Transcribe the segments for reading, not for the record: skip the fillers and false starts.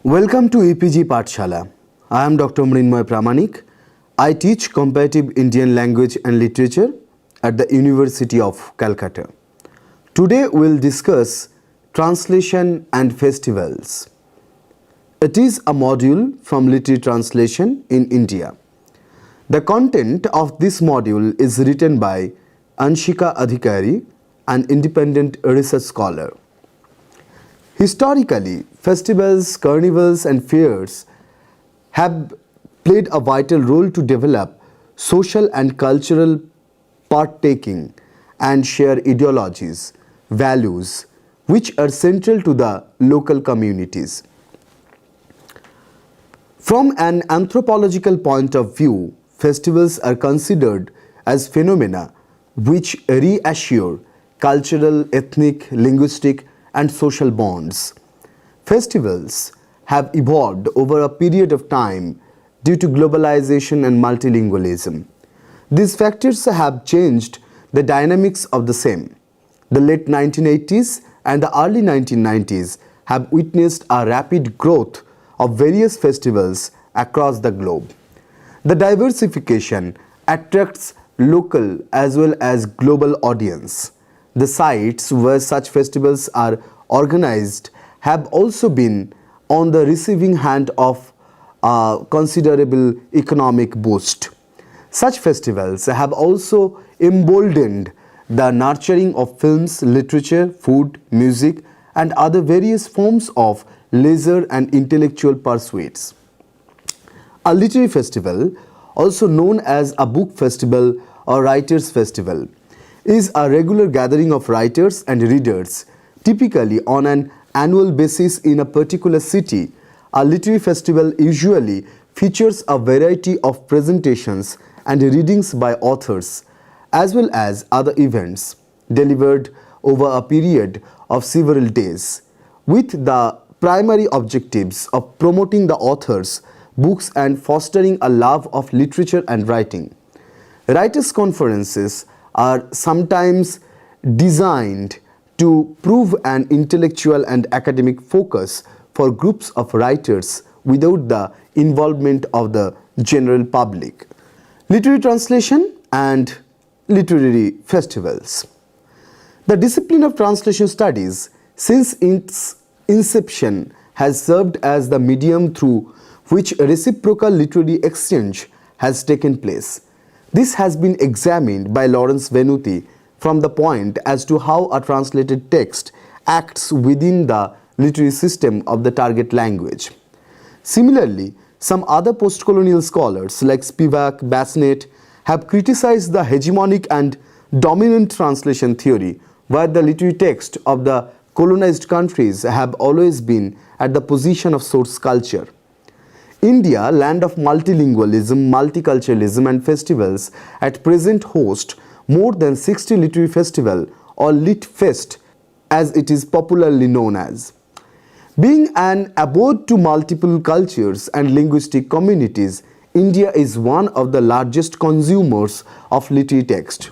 Welcome to EPG Pathshala. I am Dr. Mrinmoy Pramanik. I teach comparative Indian language and literature at the University of Kolkata. Today we will discuss translation and festivals. It is a module from literary translation in India. The content of this module is written by Anshika Adhikari, an independent research scholar. Historically, festivals, carnivals and fairs have played a vital role to develop social and cultural partaking and share ideologies, values, which are central to the local communities. From an anthropological point of view, festivals are considered as phenomena which reassure cultural, ethnic, linguistic, and social bonds. Festivals have evolved over a period of time due to globalization and multilingualism. These factors have changed the dynamics of the same. The late 1980s and the early 1990s have witnessed a rapid growth of various festivals across the globe. The diversification attracts local as well as global audience. The sites where such festivals are organized have also been on the receiving hand of a considerable economic boost. Such festivals have also emboldened the nurturing of films, literature, food, music, and other various forms of leisure and intellectual pursuits. A literary festival, also known as a book festival or writers' festival, is a regular gathering of writers and readers, typically on an annual basis in a particular city. A literary festival usually features a variety of presentations and readings by authors, as well as other events delivered over a period of several days, with the primary objectives of promoting the authors' books and fostering a love of literature and writing. Writers' conferences are sometimes designed to prove an intellectual and academic focus for groups of writers without the involvement of the general public. Literary translation and literary festivals. The discipline of translation studies, since its inception, has served as the medium through which reciprocal literary exchange has taken place. This has been examined by Lawrence Venuti from the point as to how a translated text acts within the literary system of the target language. Similarly, some other post-colonial scholars like Spivak, Bassett have criticized the hegemonic and dominant translation theory, where the literary text of the colonized countries have always been at the position of source culture. India, land of multilingualism, multiculturalism and festivals, at present host more than 60 literary festival or Litfest as it is popularly known as. Being an abode to multiple cultures and linguistic communities, India is one of the largest consumers of literary text.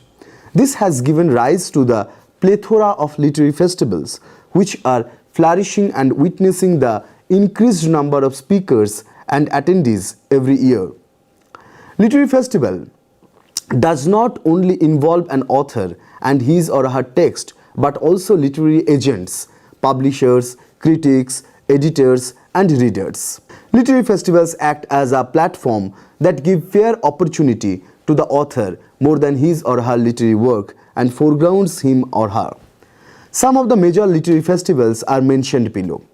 This has given rise to the plethora of literary festivals which are flourishing and witnessing the increased number of speakers and attendees every year. Literary festival does not only involve an author and his or her text, but also literary agents, publishers, critics, editors, and readers. Literary festivals act as a platform that give fair opportunity to the author more than his or her literary work and foregrounds him or her. Some of the major literary festivals are mentioned below.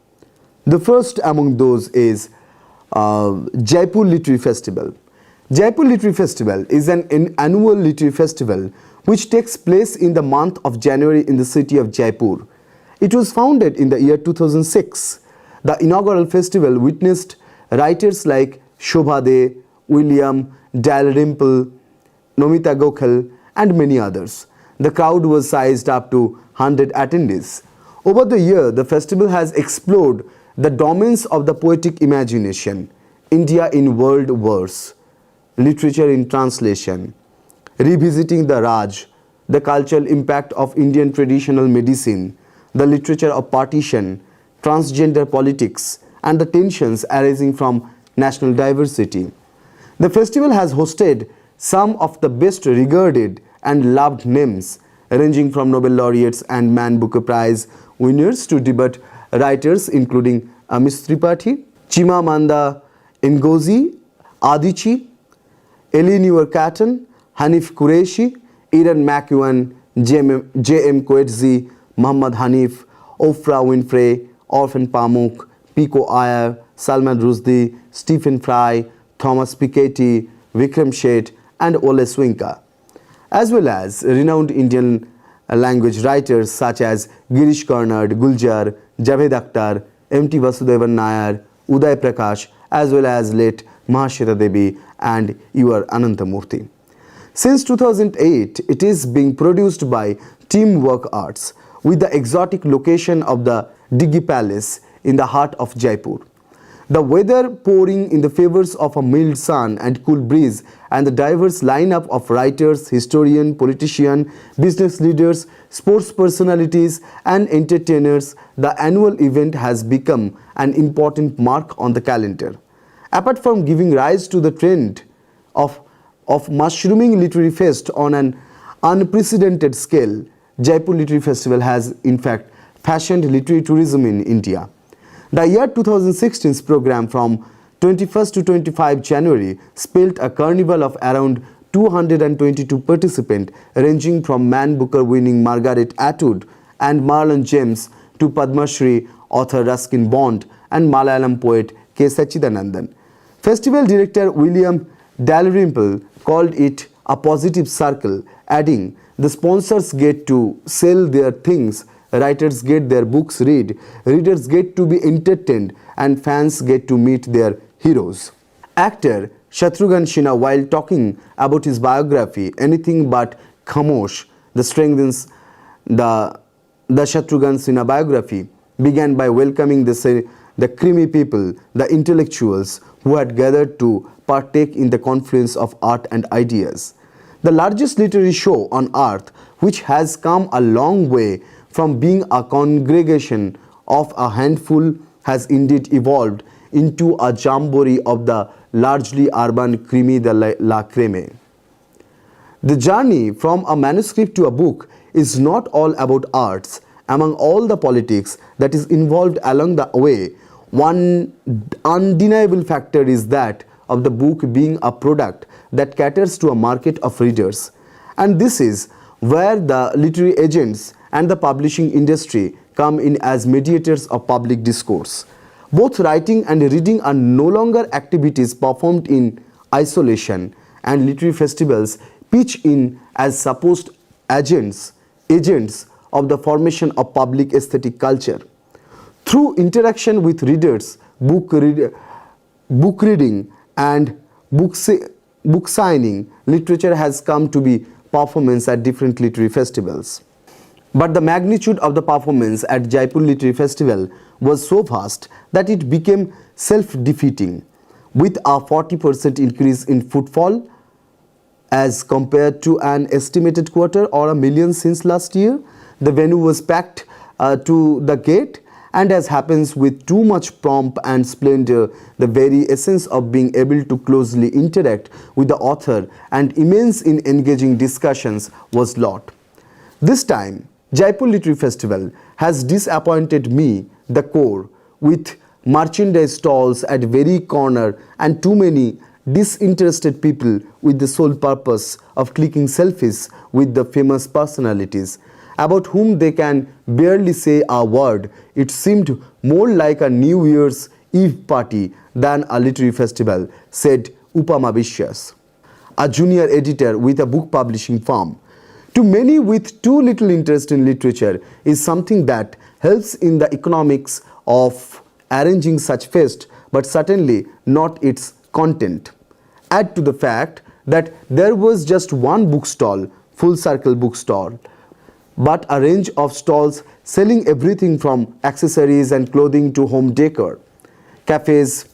The first among those is Jaipur Literary Festival. Jaipur Literary Festival is an annual literary festival which takes place in the month of January in the city of Jaipur. It was founded in the year 2006. The inaugural festival witnessed writers like Shobha De, William Dalrymple, Nomita Gokhale, and many others. The crowd was sized up to 100 attendees. Over the year, the festival has explored the domains of the poetic imagination, India in world verse, literature in translation, revisiting the Raj, the cultural impact of Indian traditional medicine, the literature of partition, transgender politics, and the tensions arising from national diversity. The festival has hosted some of the best regarded and loved names, ranging from Nobel laureates and Man Booker Prize winners to debate writers including Amish Tripathi, Chimamanda Ngozi Adichie, Eleanor Catton, Hanif Qureshi, Ian McEwan, J.M. Coetzee, Muhammad Hanif, Oprah Winfrey, Orphan Pamuk, Pico Iyer, Salman Rushdie, Stephen Fry, Thomas Piketty, Vikram Sheth, and Ole Swinka, as well as renowned Indian language writers such as Girish Karnad, Guljar, Javed Akhtar, M.T. Vasudevan Nair, Uday Prakash, as well as late Mahashweta Devi and U.R. Anantamurthy. Since 2008, it is being produced by Teamwork Arts with the exotic location of the Diggi Palace in the heart of Jaipur. The weather pouring in the favors of a mild sun and cool breeze, and the diverse lineup of writers, historians, politicians, business leaders, sports personalities, and entertainers, the annual event has become an important mark on the calendar. Apart from giving rise to the trend of mushrooming literary fest on an unprecedented scale, Jaipur Literary Festival has in fact fashioned literary tourism in India. The year 2016's program from 21st to 25 January spelled a carnival of around 222 participants, ranging from Man Booker winning Margaret Atwood and Marlon James to Padma Shri author Ruskin Bond and Malayalam poet K. Sachidanandan. Festival director William Dalrymple called it a positive circle, adding, "The sponsors get to sell their things, writers get their books read, readers get to be entertained, and fans get to meet their heroes." Actor Shatrughan Sinha, while talking about his biography, Anything But Khamosh, the strengthens the Shatrughan Sinha biography, began by welcoming the creamy people, the intellectuals who had gathered to partake in the confluence of art and ideas. The largest literary show on earth, which has come a long way from being a congregation of a handful, has indeed evolved into a jamboree of the largely urban creme de la creme. The journey from a manuscript to a book is not all about arts. Among all the politics that is involved along the way, one undeniable factor is that of the book being a product that caters to a market of readers. And this is where the literary agents and the publishing industry come in as mediators of public discourse. Both writing and reading are no longer activities performed in isolation, and literary festivals pitch in as supposed agents of the formation of public aesthetic culture. Through interaction with readers, book reading and book signing, literature has come to be performance at different literary festivals. But the magnitude of the performance at Jaipur Literary Festival was so vast that it became self-defeating. With a 40% increase in footfall as compared to an estimated quarter or a million since last year, the venue was packed to the gate, and as happens with too much pomp and splendor, the very essence of being able to closely interact with the author and immense in engaging discussions was lost. This time, Jaipur Literary Festival has disappointed me, the core, with merchandise stalls at very corner and too many disinterested people with the sole purpose of clicking selfies with the famous personalities, about whom they can barely say a word. It seemed more like a New Year's Eve party than a literary festival, said Upama Biswas, a junior editor with a book publishing firm. To many with too little interest in literature is something that helps in the economics of arranging such fest, but certainly not its content. Add to the fact that there was just one bookstall, Full Circle bookstall, but a range of stalls selling everything from accessories and clothing to home decor. Cafes,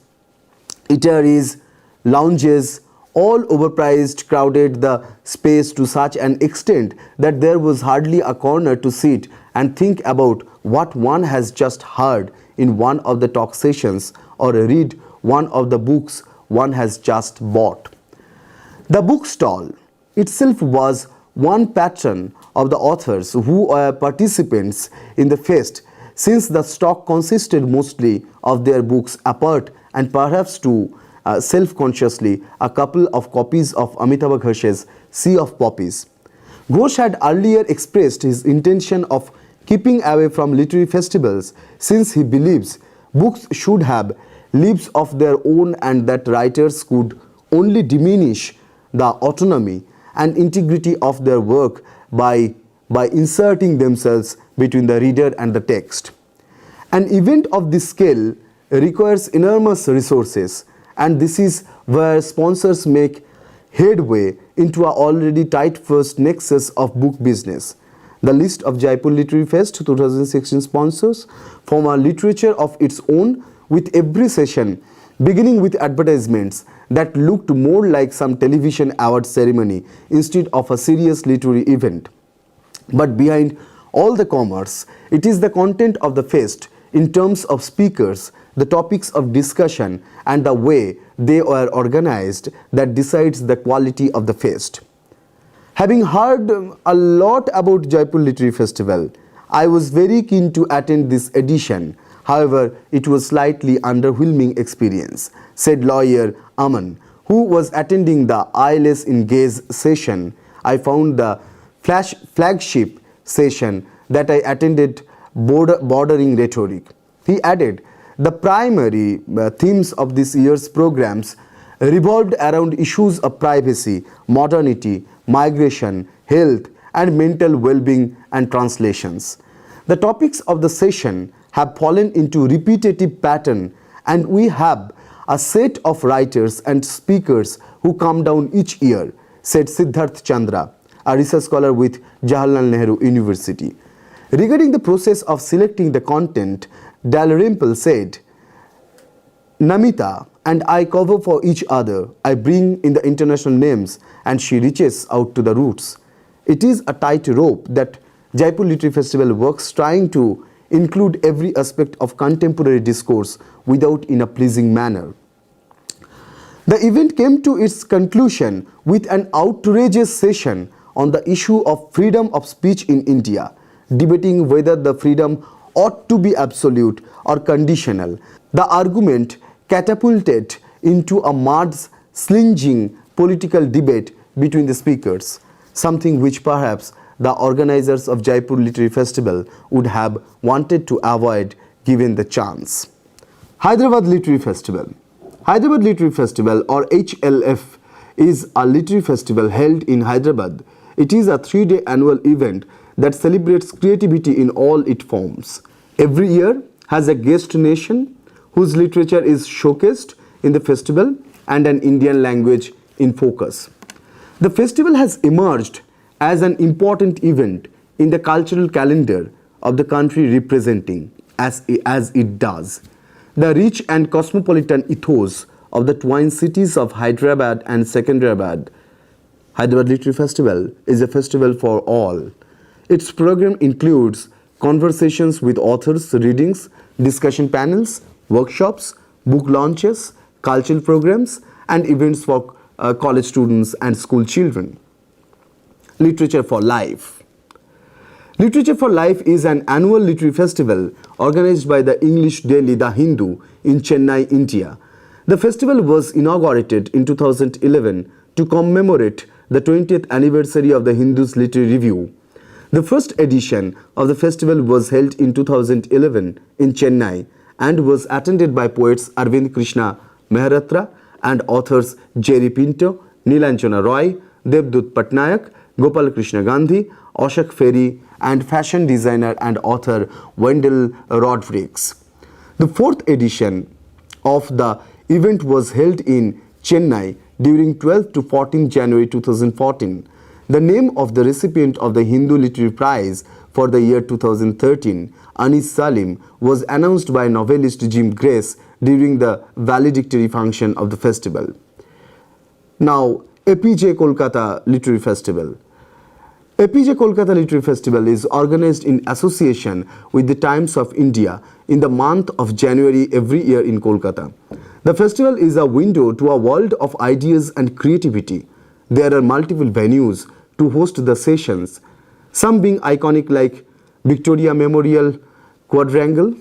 eateries, lounges, all overpriced, crowded the space to such an extent that there was hardly a corner to sit and think about what one has just heard in one of the talk sessions or read one of the books one has just bought. The bookstall itself was one patron of the authors who were participants in the fest, since the stock consisted mostly of their books apart and perhaps too self-consciously a couple of copies of Amitabh Ghosh's Sea of Poppies. Ghosh had earlier expressed his intention of keeping away from literary festivals, since he believes books should have lives of their own and that writers could only diminish the autonomy and integrity of their work by inserting themselves between the reader and the text. An event of this scale requires enormous resources, and this is where sponsors make headway into an already tight first nexus of book business. The list of Jaipur Literary Fest 2016 sponsors form a literature of its own, with every session beginning with advertisements that looked more like some television award ceremony instead of a serious literary event. But behind all the commerce, it is the content of the fest in terms of speakers, the topics of discussion, and the way they are organized that decides the quality of the fest. Having heard a lot about Jaipur Literary Festival, I was very keen to attend this edition. However, it was slightly underwhelming experience, said lawyer Aman, who was attending the ILS in Gaze session. I found the flagship session that I attended bordering rhetoric. He added, the primary themes of this year's programs revolved around issues of privacy, modernity, migration, health, and mental well-being and translations. The topics of the session have fallen into repetitive pattern, and we have a set of writers and speakers who come down each year, said Siddharth Chandra, a research scholar with Jawaharlal Nehru University. Regarding the process of selecting the content, Dalrymple said, Namita and I cover for each other. I bring in the international names and she reaches out to the roots. It is a tight rope that Jaipur Literary Festival works, trying to include every aspect of contemporary discourse without in a pleasing manner. The event came to its conclusion with an outrageous session on the issue of freedom of speech in India, debating whether the freedom ought to be absolute or conditional. The argument catapulted into a mud-slinging political debate between the speakers, something which perhaps the organizers of Jaipur Literary Festival would have wanted to avoid given the chance. Hyderabad Literary Festival. Hyderabad Literary Festival, or HLF, is a literary festival held in Hyderabad. It is a 3-day annual event that celebrates creativity in all its forms. Every year has a guest nation whose literature is showcased in the festival and an Indian language in focus. The festival has emerged as an important event in the cultural calendar of the country, representing, as it does, the rich and cosmopolitan ethos of the twin cities of Hyderabad and Secunderabad. Hyderabad Literary Festival is a festival for all. Its program includes conversations with authors, readings, discussion panels, workshops, book launches, cultural programs, and events for college students and school children. Literature for Life. Literature for Life is an annual literary festival organized by the English daily The Hindu in Chennai, India. The festival was inaugurated in 2011 to commemorate the 20th anniversary of the Hindu's Literary Review. The first edition of the festival was held in 2011 in Chennai and was attended by poets Arvind Krishna Mehratra and authors Jerry Pinto, Nilanjana Roy, Devdut Patnaik, Gopal Krishna Gandhi, Ashok Ferry, and fashion designer and author Wendell Rodrigues. The fourth edition of the event was held in Chennai during 12 to 14 January 2014. The name of the recipient of the Hindu Literary Prize for the year 2013, Anis Salim, was announced by novelist Jim Grace during the valedictory function of the festival. Now, APJ Kolkata Literary Festival. APJ Kolkata Literary Festival is organized in association with the Times of India in the month of January every year in Kolkata. The festival is a window to a world of ideas and creativity. There are multiple venues to host the sessions, some being iconic like Victoria Memorial Quadrangle,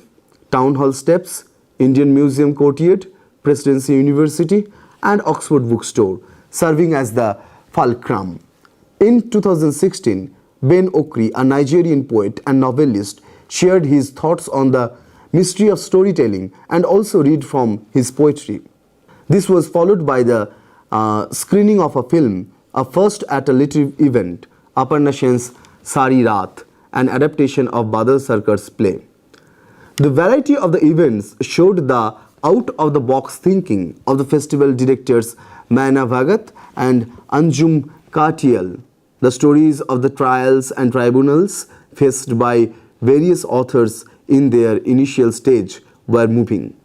Town Hall Steps, Indian Museum Courtyard, Presidency University, and Oxford Bookstore, serving as the fulcrum. In 2016, Ben Okri, a Nigerian poet and novelist, shared his thoughts on the mystery of storytelling and also read from his poetry. This was followed by the screening of a film, a first at a literary event, Aparna Sen's Sari Raat, an adaptation of Badal Sarkar's play. The variety of the events showed the out-of-the-box thinking of the festival directors Maina Bhagat and Anjum Katial. The stories of the trials and tribunals faced by various authors in their initial stage were moving.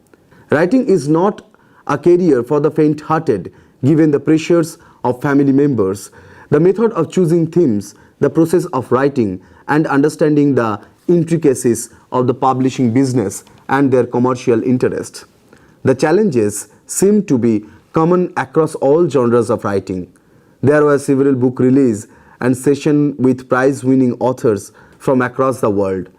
Writing is not a career for the faint-hearted, given the pressures of family members. The method of choosing themes, the process of writing, and understanding the intricacies of the publishing business and their commercial interest. The challenges seem to be common across all genres of writing. There were several book releases and sessions with prize-winning authors from across the world.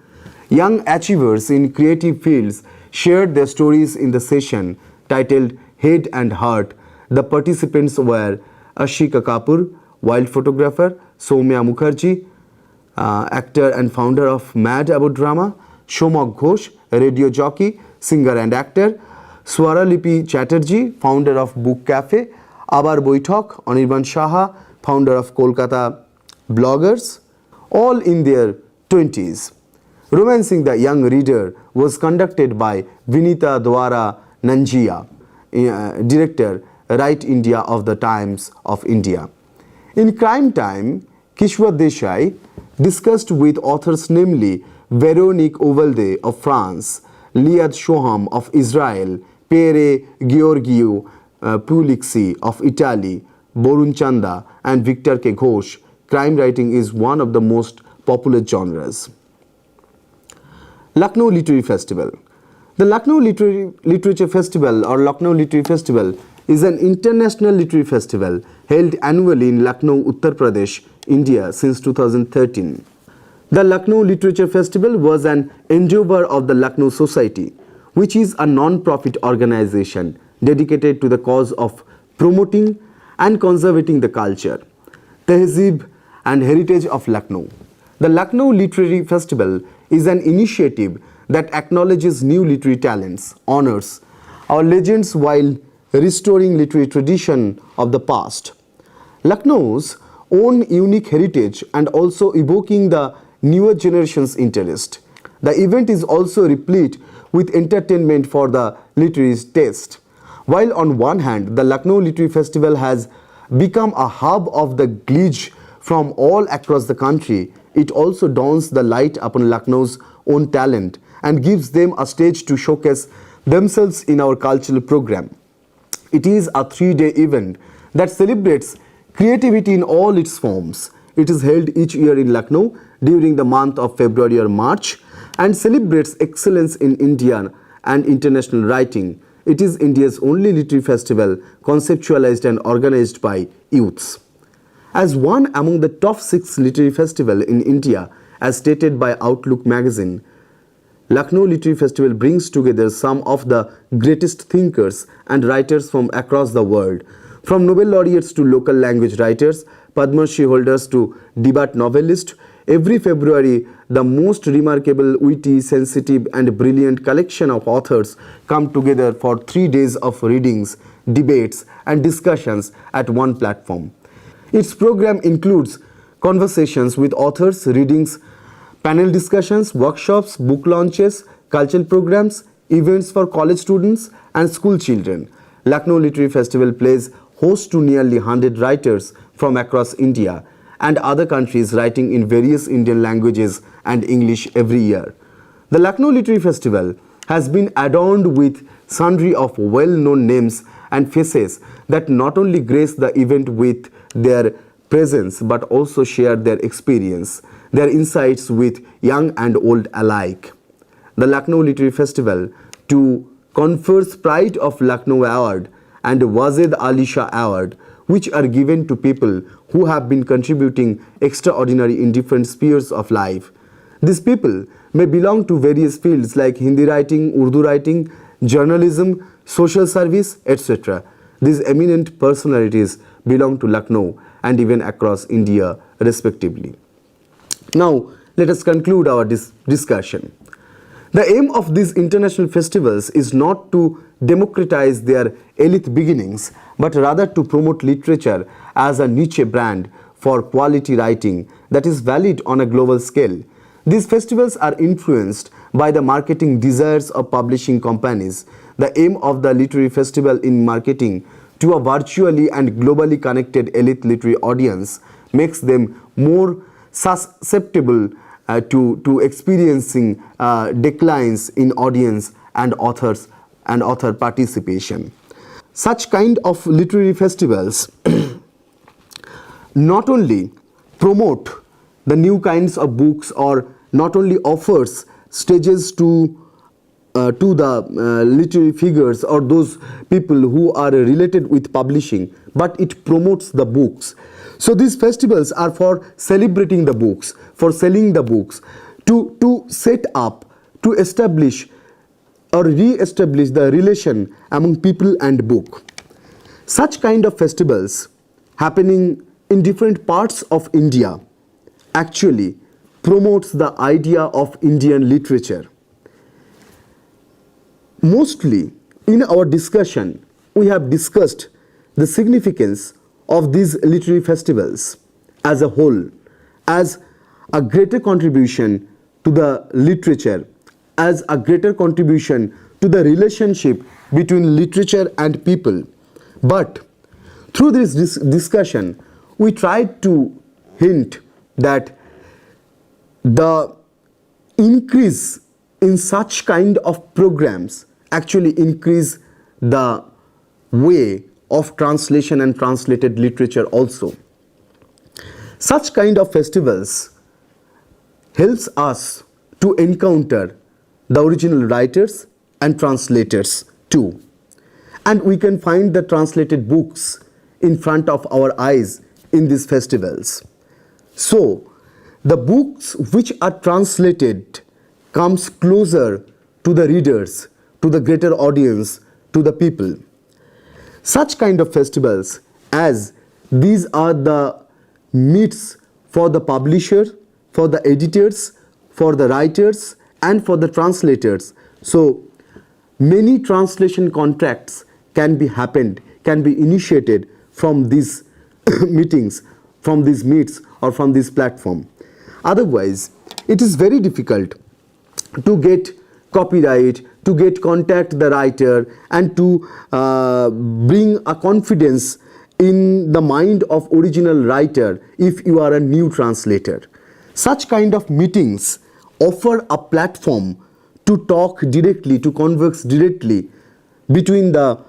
Young achievers in creative fields shared their stories in the session titled Head and Heart. The participants were Ashika Kapoor, wild photographer, Soumya Mukherjee, actor and founder of Mad About Drama, Shomak Ghosh, radio jockey, singer and actor, Swaralipi Chatterjee, founder of Book Cafe, Abar Boithok, Anirban Shaha, founder of Kolkata Bloggers, all in their 20s. Romancing the Young Reader was conducted by Vinita Dwara Nanjia, director, Right India of the Times of India. In Crime Time, Kishwar Desai discussed with authors namely Véronique Ovalde of France, Liad Shoham of Israel, Pere Georgiou Pulixi of Italy, Borun Chanda and Victor K. Ghosh. Crime writing is one of the most popular genres. Lucknow Literary Festival. The Lucknow Literature Festival or Lucknow Literary Festival is an international literary festival held annually in Lucknow, Uttar Pradesh, India since 2013. The Lucknow Literature Festival was an endeavor of the Lucknow Society, which is a non-profit organization dedicated to the cause of promoting and conserving the culture, tehzeeb and heritage of Lucknow. The Lucknow Literary Festival is an initiative that acknowledges new literary talents, honors our legends while restoring literary tradition of the past. Lucknow's own unique heritage and also evoking the newer generation's interest. The event is also replete with entertainment for the literary taste. While on one hand, the Lucknow Literary Festival has become a hub of the glitch from all across the country, it also dawns the light upon Lucknow's own talent and gives them a stage to showcase themselves in our cultural program. It is a 3-day event that celebrates creativity in all its forms. It is held each year in Lucknow during the month of February or March and celebrates excellence in Indian and international writing. It is India's only literary festival conceptualized and organized by youths. As one among the top 6 literary festivals in India, as stated by Outlook magazine, Lucknow Literary Festival brings together some of the greatest thinkers and writers from across the world, from Nobel laureates to local language writers, Padma Shri holders to debate novelists. Every February, the most remarkable, witty, sensitive and brilliant collection of authors come together for 3 days of readings, debates and discussions at one platform. Its program includes conversations with authors, readings, panel discussions, workshops, book launches, cultural programs, events for college students and school children. Lucknow Literary Festival plays host to nearly 100 writers from across India and other countries writing in various Indian languages and English every year. The Lucknow Literary Festival has been adorned with sundry of well-known names and faces that not only grace the event with their presence but also share their experience, their insights with young and old alike. The Lucknow Literary Festival to confers Pride of Lucknow Award and Wazed Ali Shah Award, which are given to people who have been contributing extraordinary in different spheres of life. These people may belong to various fields like Hindi writing, Urdu writing, journalism, social service, etc. These eminent personalities belong to Lucknow and even across India respectively. Now, let us conclude our discussion. The aim of these international festivals is not to democratize their elite beginnings, but rather to promote literature as a niche brand for quality writing that is valid on a global scale. These festivals are influenced by the marketing desires of publishing companies. The aim of the literary festival in marketing to a virtually and globally connected elite literary audience makes them more susceptible to experiencing declines in audience and authors and author participation. Such kind of literary festivals not only promote the new kinds of books or not only offers stages to the literary figures or those people who are related with publishing, but it promotes the books. So these festivals are for celebrating the books, for selling the books, to set up, to establish or re-establish the relation among people and book. Such kind of festivals happening in different parts of India actually promotes the idea of Indian literature. Mostly in our discussion, we have discussed the significance of these literary festivals as a whole, as a greater contribution to the literature, as a greater contribution to the relationship between literature and people. But through this discussion, we tried to hint that the increase in such kind of programs actually increase the way of translation and translated literature also. Such kind of festivals helps us to encounter the original writers and translators too. And we can find the translated books in front of our eyes in these festivals. So, the books which are translated comes closer to the readers, to the greater audience, to the people. Such kind of festivals, as these are the meets for the publisher, for the editors, for the writers and for the translators. So many translation contracts can be initiated from these meetings, from these meets or from this platform. Otherwise, it is very difficult to get copyright, to get contact the writer and to bring a confidence in the mind of original writer if you are a new translator. Such kind of meetings offer a platform to talk directly, to converse directly between the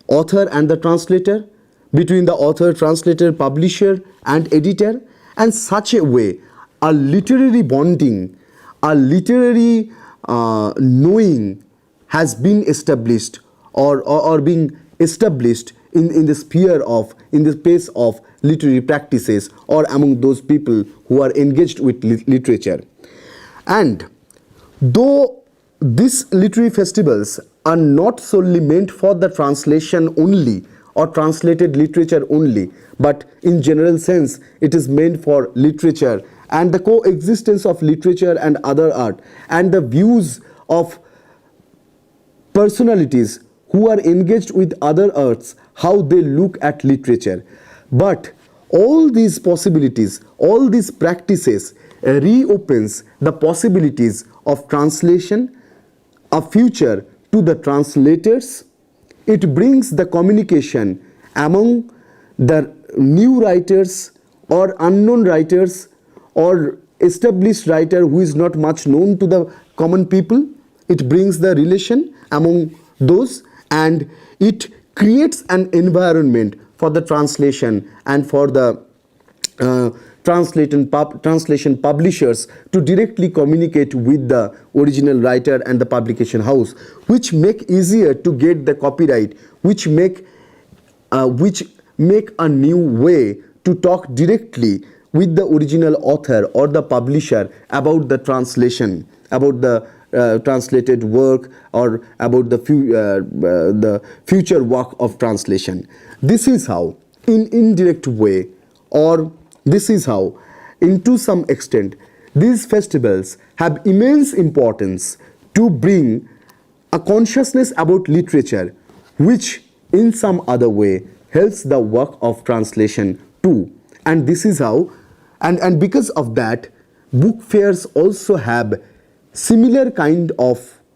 author and the translator, between the author, translator, publisher and editor, and such a way a literary bonding, a literary knowing has been established or being established in the sphere of, in the space of literary practices or among those people who are engaged with literature. And though these literary festivals are not solely meant for the translation only or translated literature only, but in general sense it is meant for literature and the coexistence of literature and other art and the views of personalities who are engaged with other arts, how they look at literature. But all these possibilities, all these practices reopens the possibilities of translation, a future to the translators. It brings the communication among the new writers or unknown writers or established writer who is not much known to the common people. It brings the relation among those and it creates an environment for the translation and for the translation publishers to directly communicate with the original writer and the publication house, which make easier to get the copyright, which make a new way to talk directly with the original author or the publisher about the translation, about the translated work, or about the future work of translation. This is how, in indirect way, or this is how, into some extent, these festivals have immense importance to bring a consciousness about literature, which in some other way helps the work of translation too. And this is how, and because of that, book fairs also have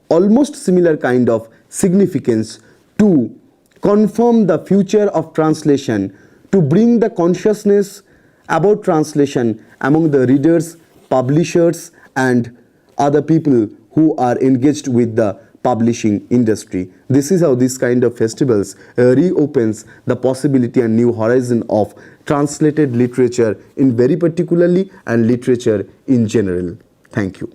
almost similar kind of significance to confirm the future of translation, to bring the consciousness about translation among the readers, publishers, and other people who are engaged with the publishing industry. This is how this kind of festivals reopens the possibility and new horizon of translated literature in very particularly, and literature in general. Thank you.